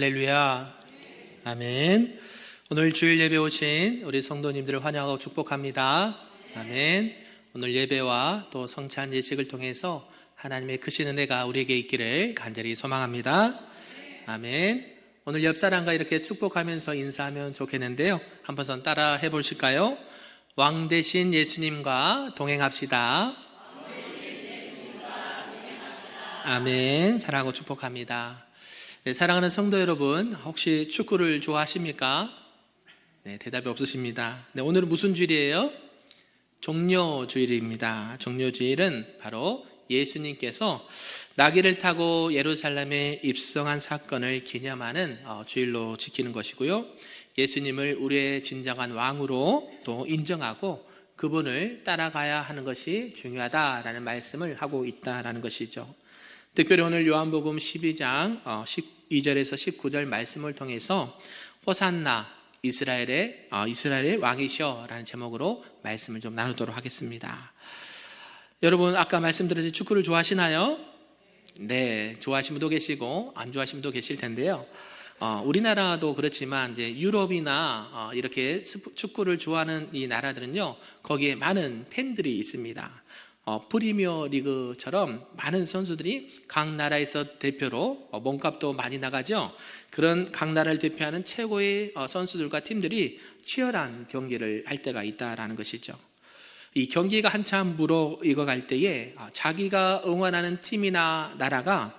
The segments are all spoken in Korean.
할렐루야. 아멘. 오늘 주일 예배 오신 우리 성도님들을 환영하고 축복합니다. 아멘. 오늘 예배와 또 성찬 예식을 통해서 하나님의 크신 은혜가 우리에게 있기를 간절히 소망합니다. 아멘. 오늘 옆 사람과 이렇게 축복하면서 인사하면 좋겠는데요, 한번 따라 해보실까요? 왕 대신 예수님과 동행합시다. 아멘. 사랑하고 축복합니다. 네, 사랑하는 성도 여러분, 혹시 축구를 좋아하십니까? 네, 대답이 없으십니다. 네, 오늘은 무슨 주일이에요? 종려주일입니다. 종려주일은 바로 예수님께서 나귀를 타고 예루살렘에 입성한 사건을 기념하는 주일로 지키는 것이고요, 예수님을 우리의 진정한 왕으로 또 인정하고 그분을 따라가야 하는 것이 중요하다라는 말씀을 하고 있다라는 것이죠. 특별히 오늘 요한복음 12장 12절에서 19절 말씀을 통해서 호산나 이스라엘의 왕이시여 라는 제목으로 말씀을 좀 나누도록 하겠습니다. 여러분, 아까 말씀드렸듯이 축구를 좋아하시나요? 네, 좋아하시는 분도 계시고 안 좋아하시는 분도 계실 텐데요, 우리나라도 그렇지만 이제 유럽이나 이렇게 축구를 좋아하는 이 나라들은요, 거기에 많은 팬들이 있습니다. 프리미어 리그처럼 많은 선수들이 각 나라에서 대표로 몸값도 많이 나가죠. 그런 각 나라를 대표하는 최고의 선수들과 팀들이 치열한 경기를 할 때가 있다라는 것이죠. 이 경기가 한참 무르익어갈 때에 자기가 응원하는 팀이나 나라가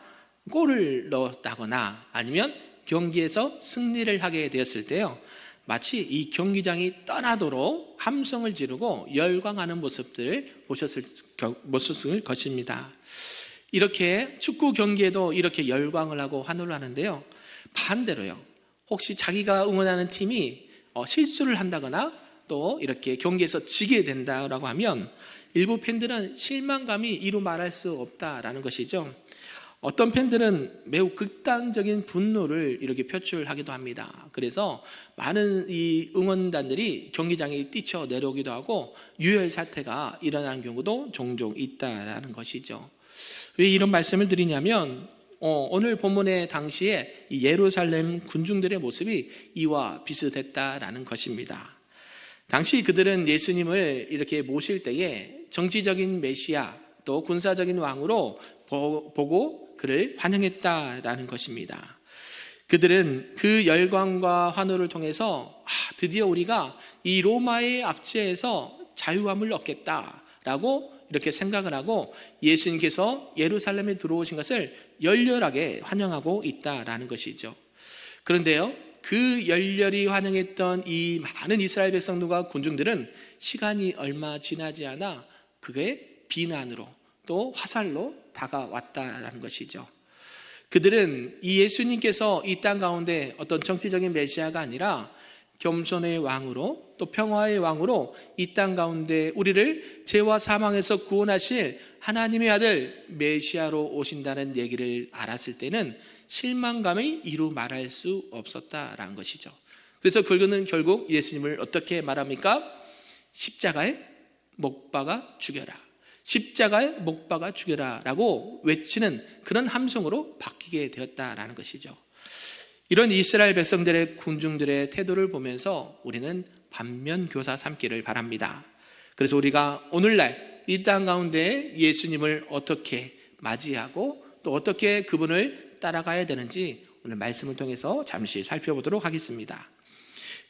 골을 넣었다거나 아니면 경기에서 승리를 하게 되었을 때요, 마치 이 경기장이 떠나도록 함성을 지르고 열광하는 모습들을 보셨을 것입니다. 이렇게 축구 경기에도 이렇게 열광을 하고 환호를 하는데요, 반대로요, 혹시 자기가 응원하는 팀이 실수를 한다거나 또 이렇게 경기에서 지게 된다라고 하면 일부 팬들은 실망감이 이루 말할 수 없다라는 것이죠. 어떤 팬들은 매우 극단적인 분노를 이렇게 표출하기도 합니다. 그래서 많은 이 응원단들이 경기장에 뛰쳐 내려오기도 하고 유혈 사태가 일어나는 경우도 종종 있다라는 것이죠. 왜 이런 말씀을 드리냐면 오늘 본문의 당시에 이 예루살렘 군중들의 모습이 이와 비슷했다라는 것입니다. 당시 그들은 예수님을 이렇게 모실 때에 정치적인 메시아 또 군사적인 왕으로 보고 그를 환영했다라는 것입니다. 그들은 그 열광과 환호를 통해서 드디어 우리가 이 로마의 압제에서 자유함을 얻겠다라고 이렇게 생각을 하고 예수님께서 예루살렘에 들어오신 것을 열렬하게 환영하고 있다라는 것이죠. 그런데요, 그 열렬히 환영했던 이 많은 이스라엘 백성들과 군중들은 시간이 얼마 지나지 않아 그게 비난으로 또 화살로 다가왔다라는 것이죠. 그들은 이 예수님께서 이 땅 가운데 어떤 정치적인 메시아가 아니라 겸손의 왕으로 또 평화의 왕으로 이 땅 가운데 우리를 죄와 사망에서 구원하실 하나님의 아들 메시아로 오신다는 얘기를 알았을 때는 실망감이 이루 말할 수 없었다라는 것이죠. 그래서 그들은 결국 예수님을 어떻게 말합니까? 십자가에 못 박아 죽여라, 십자가에 못 박아 죽여라 라고 외치는 그런 함성으로 바뀌게 되었다라는 것이죠. 이런 이스라엘 백성들의 군중들의 태도를 보면서 우리는 반면교사 삼기를 바랍니다. 그래서 우리가 오늘날 이 땅 가운데 예수님을 어떻게 맞이하고 또 어떻게 그분을 따라가야 되는지 오늘 말씀을 통해서 잠시 살펴보도록 하겠습니다.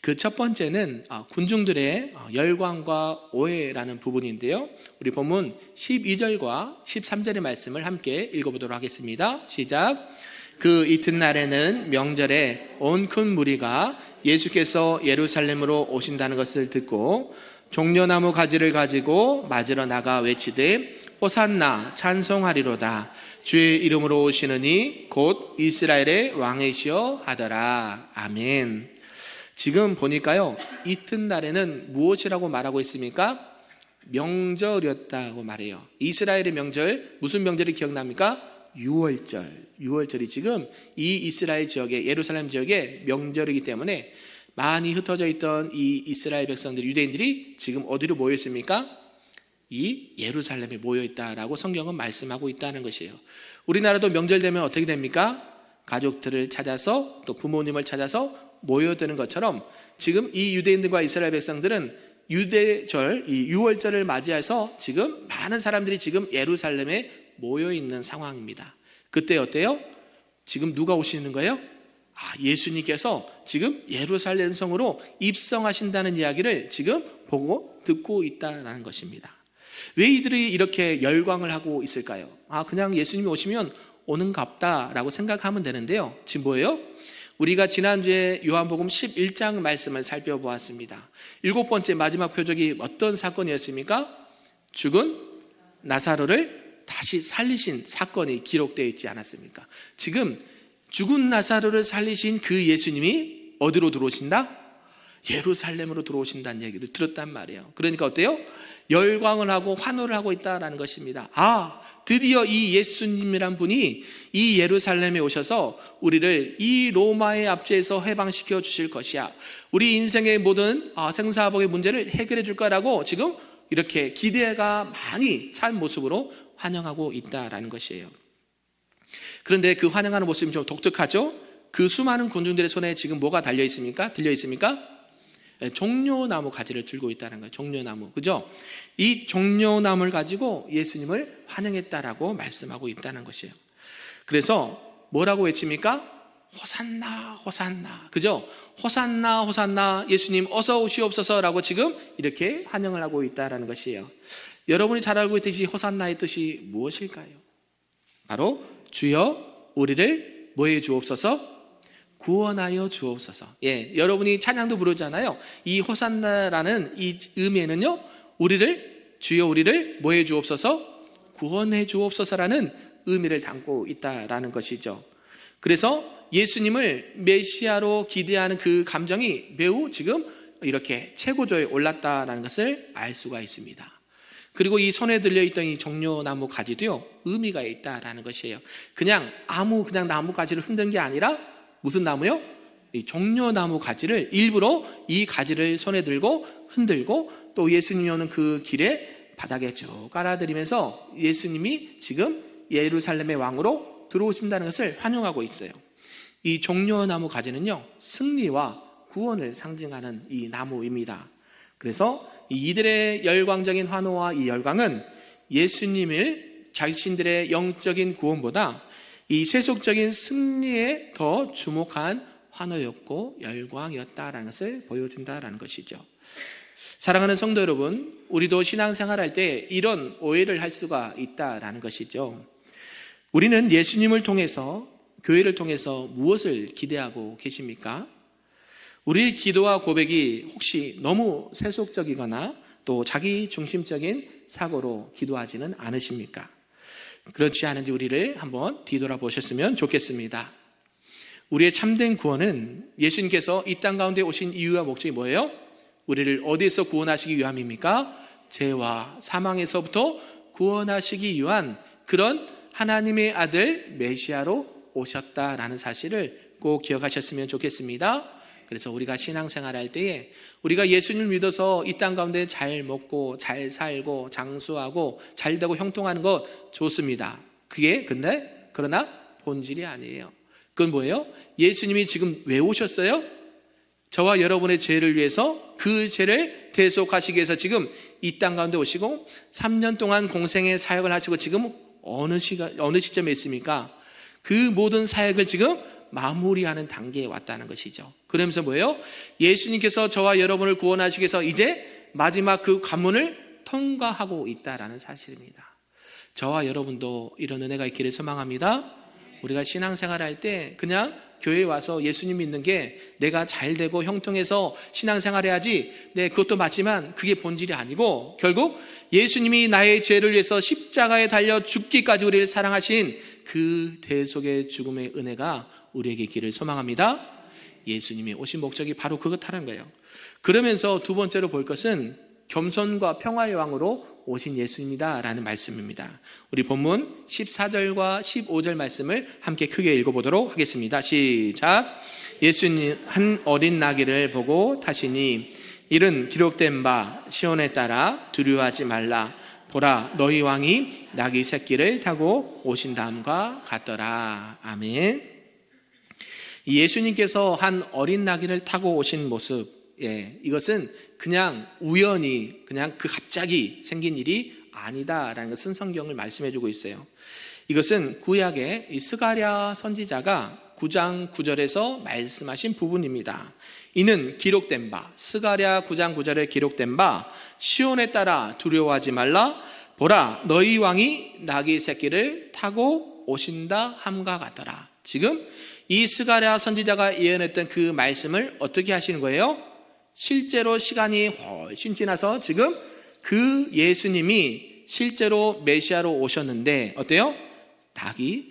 그 첫 번째는 군중들의 열광과 오해라는 부분인데요, 우리 본문 12절과 13절의 말씀을 함께 읽어보도록 하겠습니다. 시작. 그 이튿날에는 명절에 온 큰 무리가 예수께서 예루살렘으로 오신다는 것을 듣고 종려나무 가지를 가지고 맞으러 나가 외치되 호산나 찬송하리로다, 주의 이름으로 오시느니 곧 이스라엘의 왕이시여 하더라. 아멘. 지금 보니까요, 이튿날에는 무엇이라고 말하고 있습니까? 명절이었다고 말해요. 이스라엘의 명절, 무슨 명절이 기억납니까? 유월절이 지금 이 이스라엘 지역에, 예루살렘 지역의 명절이기 때문에 많이 흩어져 있던 이 이스라엘 백성들, 유대인들이 지금 어디로 모여 있습니까? 이 예루살렘에 모여 있다라고 성경은 말씀하고 있다는 것이에요. 우리나라도 명절 되면 어떻게 됩니까? 가족들을 찾아서 또 부모님을 찾아서 모여드는 것처럼 지금 이 유대인들과 이스라엘 백성들은 유대절, 이 유월절을 맞이해서 지금 많은 사람들이 지금 예루살렘에 모여 있는 상황입니다. 그때 어때요? 지금 누가 오시는 거예요? 예수님께서 지금 예루살렘 성으로 입성하신다는 이야기를 지금 보고 듣고 있다는 것입니다. 왜 이들이 이렇게 열광을 하고 있을까요? 그냥 예수님이 오시면 오는갑다라고 생각하면 되는데요. 지금 뭐예요? 우리가 지난주에 요한복음 11장 말씀을 살펴보았습니다. 7번째 마지막 표적이 어떤 사건이었습니까? 죽은 나사로를 다시 살리신 사건이 기록되어 있지 않았습니까? 지금 죽은 나사로를 살리신 그 예수님이 어디로 들어오신다? 예루살렘으로 들어오신다는 얘기를 들었단 말이에요. 그러니까 어때요? 열광을 하고 환호를 하고 있다는 것입니다. 드디어 이 예수님이란 분이 이 예루살렘에 오셔서 우리를 이 로마의 압제에서 해방시켜 주실 것이야. 우리 인생의 모든 생사복의 문제를 해결해 줄 거라고 지금 이렇게 기대가 많이 찬 모습으로 환영하고 있다라는 것이에요. 그런데 그 환영하는 모습이 좀 독특하죠? 그 수많은 군중들의 손에 지금 뭐가 달려 있습니까? 들려 있습니까? 종려나무 가지를 들고 있다는 거예요. 종려나무, 그죠? 이 종려나무를 가지고 예수님을 환영했다라고 말씀하고 있다는 것이에요. 그래서 뭐라고 외칩니까? 호산나, 호산나, 그죠? 호산나, 호산나, 예수님 어서 오시옵소서라고 지금 이렇게 환영을 하고 있다는 것이에요. 여러분이 잘 알고 있듯이 호산나의 뜻이 무엇일까요? 바로 주여 우리를 뭐해 주옵소서? 구원하여 주옵소서. 여러분이 찬양도 부르잖아요. 이 호산나라는 이 의미에는요, 주여 우리를 뭐해 주옵소서? 구원해 주옵소서라는 의미를 담고 있다라는 것이죠. 그래서 예수님을 메시아로 기대하는 그 감정이 매우 지금 이렇게 최고조에 올랐다라는 것을 알 수가 있습니다. 그리고 이 손에 들려있던 이 종려나무 가지도요, 의미가 있다라는 것이에요. 그냥 나무 가지를 흔든 게 아니라 무슨 나무요? 이 종려나무 가지를 일부러 이 가지를 손에 들고 흔들고 또 예수님이 오는 그 길에 바닥에 쭉 깔아드리면서 예수님이 지금 예루살렘의 왕으로 들어오신다는 것을 환영하고 있어요. 이 종려나무 가지는요, 승리와 구원을 상징하는 이 나무입니다. 그래서 이들의 열광적인 환호와 이 열광은 예수님을 자신들의 영적인 구원보다 이 세속적인 승리에 더 주목한 환호였고 열광이었다라는 것을 보여준다라는 것이죠. 사랑하는 성도 여러분, 우리도 신앙생활할 때 이런 오해를 할 수가 있다라는 것이죠. 우리는 예수님을 통해서, 교회를 통해서 무엇을 기대하고 계십니까? 우리의 기도와 고백이 혹시 너무 세속적이거나 또 자기 중심적인 사고로 기도하지는 않으십니까? 그렇지 않은지 우리를 한번 뒤돌아보셨으면 좋겠습니다. 우리의 참된 구원은 예수님께서 이 땅 가운데 오신 이유와 목적이 뭐예요? 우리를 어디에서 구원하시기 위함입니까? 죄와 사망에서부터 구원하시기 위한 그런 하나님의 아들 메시아로 오셨다라는 사실을 꼭 기억하셨으면 좋겠습니다. 그래서 우리가 신앙생활할 때에 우리가 예수님을 믿어서 이 땅 가운데 잘 먹고 잘 살고 장수하고 잘 되고 형통하는 것 좋습니다. 그러나 본질이 아니에요. 그건 뭐예요? 예수님이 지금 왜 오셨어요? 저와 여러분의 죄를 위해서 그 죄를 대속하시기 위해서 지금 이 땅 가운데 오시고 3년 동안 공생의 사역을 하시고 지금 어느 시점에 있습니까? 그 모든 사역을 지금 마무리하는 단계에 왔다는 것이죠. 그러면서 뭐예요? 예수님께서 저와 여러분을 구원하시기 위해서 이제 마지막 그 관문을 통과하고 있다라는 사실입니다. 저와 여러분도 이런 은혜가 있기를 소망합니다. 우리가 신앙생활할 때 그냥 교회에 와서 예수님 믿는 게 내가 잘 되고 형통해서 신앙생활해야지, 그것도 맞지만 그게 본질이 아니고 결국 예수님이 나의 죄를 위해서 십자가에 달려 죽기까지 우리를 사랑하신 그 대속의 죽음의 은혜가 우리에게 있기를 소망합니다. 예수님이 오신 목적이 바로 그렇다는 거예요. 그러면서 두 번째로 볼 것은 겸손과 평화의 왕으로 오신 예수님이다라는 말씀입니다. 우리 본문 14절과 15절 말씀을 함께 크게 읽어보도록 하겠습니다. 시작. 예수님 한 어린 나귀를 보고 타시니 이는 기록된 바 시온에 따라 두려워하지 말라. 보라, 너희 왕이 나귀 새끼를 타고 오신다함과 같더라. 아멘. 이 예수님께서 한 어린 나귀를 타고 오신 모습, 이것은 그냥 우연히 그냥 갑자기 생긴 일이 아니다라는 것은 성경을 말씀해 주고 있어요. 이것은 구약의 이 스가랴 선지자가 9장 9절에서 말씀하신 부분입니다. 이는 기록된 바, 스가랴 9장 9절에 기록된 바, 시온에 따라 두려워하지 말라. 보라, 너희 왕이 나귀 새끼를 타고 오신다 함과 같더라. 지금 이 스가랴 선지자가 예언했던 그 말씀을 어떻게 하시는 거예요? 실제로 시간이 훨씬 지나서 지금 그 예수님이 실제로 메시아로 오셨는데 어때요?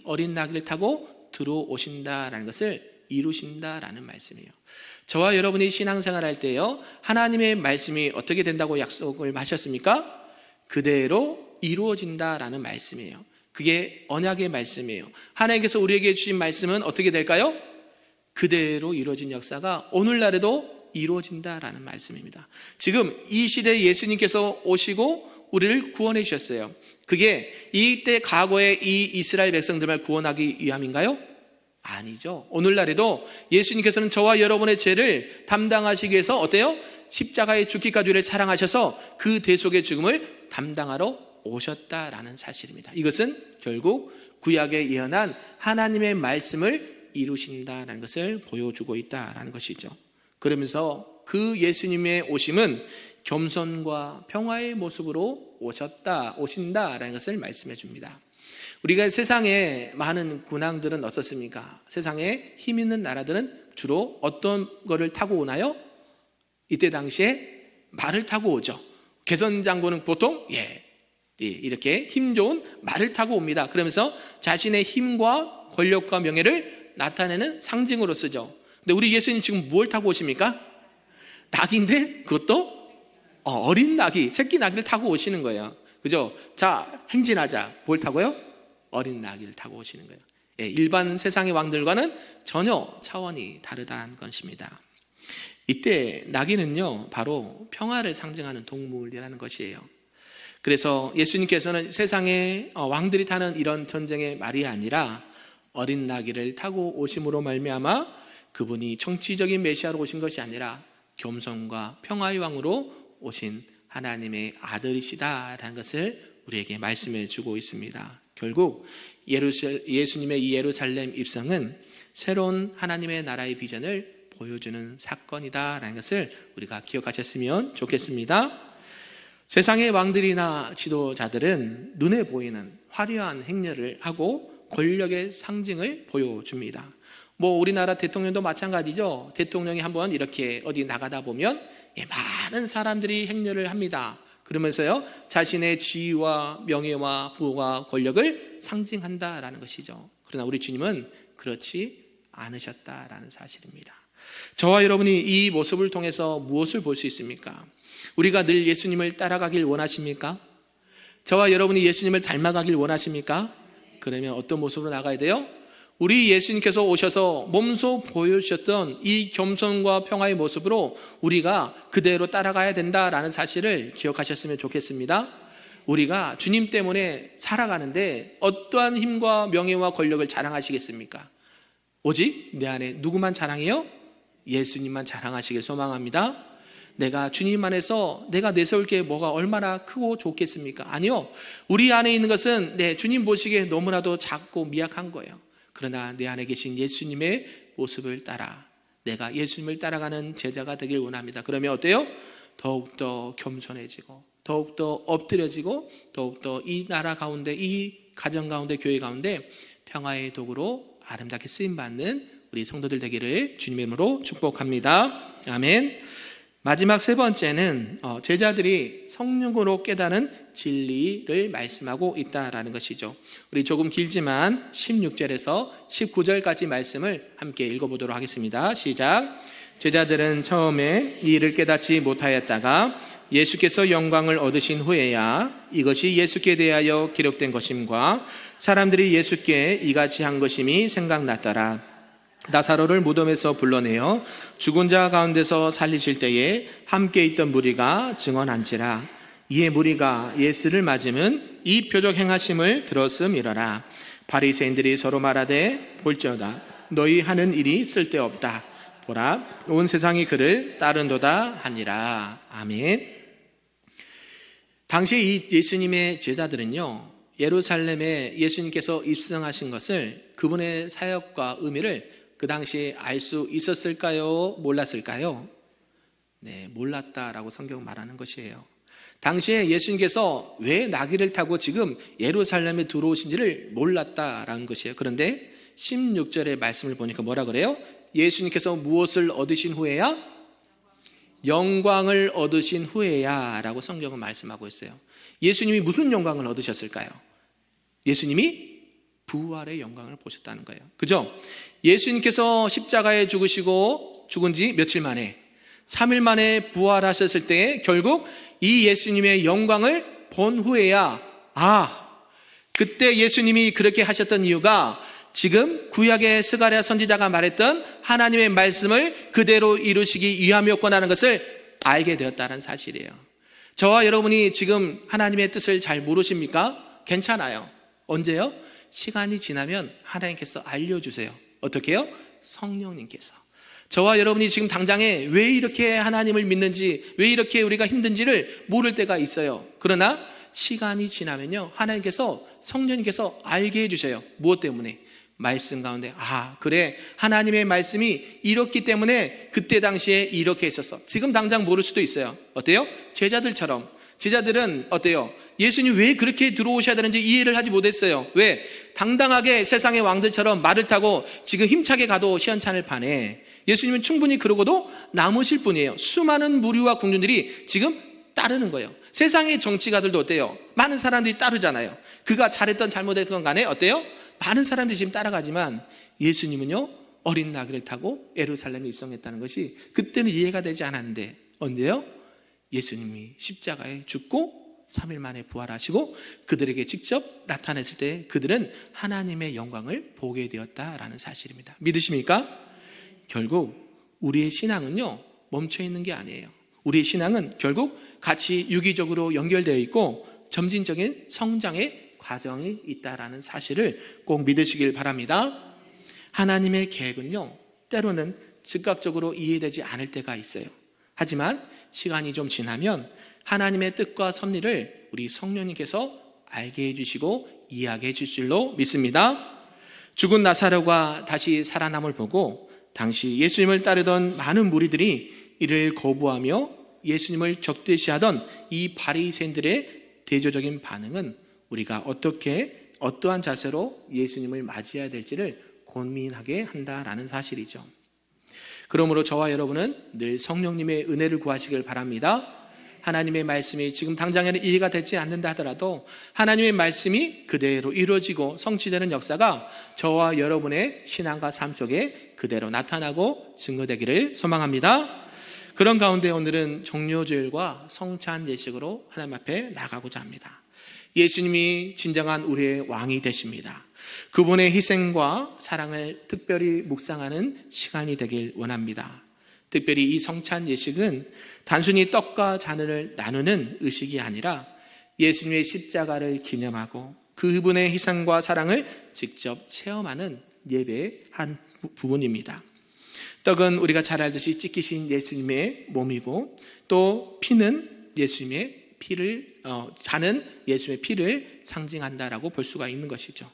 어린 나귀를 타고 들어오신다라는 것을 이루신다라는 말씀이에요. 저와 여러분이 신앙생활 할 때요, 하나님의 말씀이 어떻게 된다고 약속을 하셨습니까? 그대로 이루어진다라는 말씀이에요. 그게 언약의 말씀이에요. 하나님께서 우리에게 주신 말씀은 어떻게 될까요? 그대로 이루어진 역사가 오늘날에도 이루어진다라는 말씀입니다. 지금 이 시대에 예수님께서 오시고 우리를 구원해 주셨어요. 그게 이때 과거의 이 이스라엘 백성들을 구원하기 위함인가요? 아니죠. 오늘날에도 예수님께서는 저와 여러분의 죄를 담당하시기 위해서 어때요? 십자가에 죽기까지 우리를 사랑하셔서 그 대속의 죽음을 담당하러 오셨다라는 사실입니다. 이것은 결국 구약에 예언한 하나님의 말씀을 이루신다라는 것을 보여주고 있다라는 것이죠. 그러면서 그 예수님의 오심은 겸손과 평화의 모습으로 오신다라는 것을 말씀해 줍니다. 우리가 세상에 많은 군왕들은 어떻습니까? 세상에 힘 있는 나라들은 주로 어떤 거를 타고 오나요? 이때 당시에 말을 타고 오죠. 개선 장군은 보통 이렇게 힘 좋은 말을 타고 옵니다. 그러면서 자신의 힘과 권력과 명예를 나타내는 상징으로 쓰죠. 근데 우리 예수님 지금 무엇을 타고 오십니까? 낙인데 그것도 어린 나귀, 새끼 나귀를 타고 오시는 거예요. 그죠? 자, 행진하자. 뭘 타고요? 어린 나귀를 타고 오시는 거예요. 일반 세상의 왕들과는 전혀 차원이 다르다는 것입니다. 이때 나귀는요, 바로 평화를 상징하는 동물이라는 것이에요. 그래서 예수님께서는 세상의 왕들이 타는 이런 전쟁의 말이 아니라 어린 나귀를 타고 오심으로 말미암아 그분이 정치적인 메시아로 오신 것이 아니라 겸손과 평화의 왕으로 오신 하나님의 아들이시다라는 것을 우리에게 말씀해 주고 있습니다. 결국 예수님의 이 예루살렘 입성은 새로운 하나님의 나라의 비전을 보여주는 사건이다라는 것을 우리가 기억하셨으면 좋겠습니다. 세상의 왕들이나 지도자들은 눈에 보이는 화려한 행렬을 하고 권력의 상징을 보여줍니다. 우리나라 대통령도 마찬가지죠. 대통령이 한번 이렇게 어디 나가다 보면 많은 사람들이 행렬을 합니다. 그러면서요, 자신의 지위와 명예와 부와 권력을 상징한다라는 것이죠. 그러나 우리 주님은 그렇지 않으셨다라는 사실입니다. 저와 여러분이 이 모습을 통해서 무엇을 볼 수 있습니까? 우리가 늘 예수님을 따라가길 원하십니까? 저와 여러분이 예수님을 닮아가길 원하십니까? 그러면 어떤 모습으로 나가야 돼요? 우리 예수님께서 오셔서 몸소 보여주셨던 이 겸손과 평화의 모습으로 우리가 그대로 따라가야 된다라는 사실을 기억하셨으면 좋겠습니다. 우리가 주님 때문에 살아가는데 어떠한 힘과 명예와 권력을 자랑하시겠습니까? 오직 내 안에 누구만 자랑해요? 예수님만 자랑하시길 소망합니다. 내가 주님 안에서 내가 내세울 게 뭐가 얼마나 크고 좋겠습니까? 아니요. 우리 안에 있는 것은 주님 보시기에 너무나도 작고 미약한 거예요. 그러나 내 안에 계신 예수님의 모습을 따라 내가 예수님을 따라가는 제자가 되길 원합니다. 그러면 어때요? 더욱더 겸손해지고 더욱더 엎드려지고 더욱더 이 나라 가운데, 이 가정 가운데, 교회 가운데 평화의 도구로 아름답게 쓰임받는 우리 성도들 되기를 주님의 이름으로 축복합니다. 아멘. 마지막 세 번째는 제자들이 성령으로 깨닫는 진리를 말씀하고 있다라는 것이죠. 우리 조금 길지만 16절에서 19절까지 말씀을 함께 읽어보도록 하겠습니다. 시작. 제자들은 처음에 이 일을 깨닫지 못하였다가 예수께서 영광을 얻으신 후에야 이것이 예수께 대하여 기록된 것임과 사람들이 예수께 이같이 한 것임이 생각났더라. 나사로를 무덤에서 불러내어 죽은 자 가운데서 살리실 때에 함께 있던 무리가 증언한지라. 이에 무리가 예수를 맞으면 이 표적 행하심을 들었음이러라. 바리새인들이 서로 말하되 볼지어다 너희 하는 일이 쓸데없다. 보라, 온 세상이 그를 따른도다 하니라. 아멘. 당시 이 예수님의 제자들은요, 예루살렘에 예수님께서 입성하신 것을, 그분의 사역과 의미를 그 당시에 알 수 있었을까요? 몰랐을까요? 네, 몰랐다라고 성경은 말하는 것이에요. 당시에 예수님께서 왜 나귀를 타고 지금 예루살렘에 들어오신지를 몰랐다라는 것이에요. 그런데 16절의 말씀을 보니까 뭐라 그래요? 예수님께서 무엇을 얻으신 후에야? 영광을 얻으신 후에야 라고 성경은 말씀하고 있어요. 예수님이 무슨 영광을 얻으셨을까요? 예수님이 부활의 영광을 보셨다는 거예요. 그죠? 예수님께서 십자가에 죽으시고 죽은 지 며칠 만에, 3일 만에 부활하셨을 때 결국 이 예수님의 영광을 본 후에야, 그때 예수님이 그렇게 하셨던 이유가 지금 구약의 스가랴 선지자가 말했던 하나님의 말씀을 그대로 이루시기 위함이었구나라는 것을 알게 되었다는 사실이에요. 저와 여러분이 지금 하나님의 뜻을 잘 모르십니까? 괜찮아요. 언제요? 시간이 지나면 하나님께서 알려주세요. 어떻게 해요? 성령님께서. 저와 여러분이 지금 당장에 왜 이렇게 하나님을 믿는지, 왜 이렇게 우리가 힘든지를 모를 때가 있어요. 그러나 시간이 지나면요, 하나님께서, 성령님께서 알게 해주셔요. 무엇 때문에? 말씀 가운데, 그래, 하나님의 말씀이 이렇기 때문에 그때 당시에 이렇게 했었어. 지금 당장 모를 수도 있어요. 어때요? 제자들처럼. 제자들은 어때요? 예수님 왜 그렇게 들어오셔야 되는지 이해를 하지 못했어요. 왜? 당당하게 세상의 왕들처럼 말을 타고 지금 힘차게 가도 시원찮을 판에 예수님은 충분히 그러고도 남으실 분이에요. 수많은 무리와 궁중들이 지금 따르는 거예요. 세상의 정치가들도 어때요? 많은 사람들이 따르잖아요. 그가 잘했던 잘못했던 간에 어때요? 많은 사람들이 지금 따라가지만 예수님은요, 어린 나귀를 타고 예루살렘에 입성했다는 것이 그때는 이해가 되지 않았는데, 언제요? 예수님이 십자가에 죽고 3일 만에 부활하시고 그들에게 직접 나타냈을 때 그들은 하나님의 영광을 보게 되었다라는 사실입니다. 믿으십니까? 결국 우리의 신앙은요, 멈춰 있는 게 아니에요. 우리의 신앙은 결국 같이 유기적으로 연결되어 있고 점진적인 성장의 과정이 있다라는 사실을 꼭 믿으시길 바랍니다. 하나님의 계획은요, 때로는 즉각적으로 이해되지 않을 때가 있어요. 하지만 시간이 좀 지나면 하나님의 뜻과 섭리를 우리 성령님께서 알게 해주시고 이해하게 해주실 줄로 믿습니다. 죽은 나사로가 다시 살아남을 보고 당시 예수님을 따르던 많은 무리들이 이를 거부하며 예수님을 적대시하던 이 바리새인들의 대조적인 반응은 우리가 어떠한 자세로 예수님을 맞이해야 될지를 고민하게 한다라는 사실이죠. 그러므로 저와 여러분은 늘 성령님의 은혜를 구하시길 바랍니다. 하나님의 말씀이 지금 당장에는 이해가 되지 않는다 하더라도 하나님의 말씀이 그대로 이루어지고 성취되는 역사가 저와 여러분의 신앙과 삶 속에 그대로 나타나고 증거되기를 소망합니다. 그런 가운데 오늘은 종료주일과 성찬 예식으로 하나님 앞에 나가고자 합니다. 예수님이 진정한 우리의 왕이 되십니다. 그분의 희생과 사랑을 특별히 묵상하는 시간이 되길 원합니다. 특별히 이 성찬 예식은 단순히 떡과 잔을 나누는 의식이 아니라 예수님의 십자가를 기념하고 그분의 희생과 사랑을 직접 체험하는 예배의 한 부분입니다. 떡은 우리가 잘 알듯이 찢기신 예수님의 몸이고, 또 피는 예수님의 잔은 예수님의 피를 상징한다라고 볼 수가 있는 것이죠.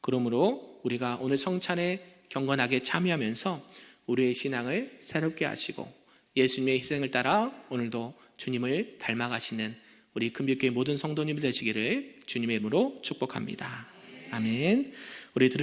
그러므로 우리가 오늘 성찬에 경건하게 참여하면서 우리의 신앙을 새롭게 하시고 예수님의 희생을 따라 오늘도 주님을 닮아가시는 우리 금빛교회 모든 성도님들 되시기를 주님의 이름으로 축복합니다. 아멘. 우리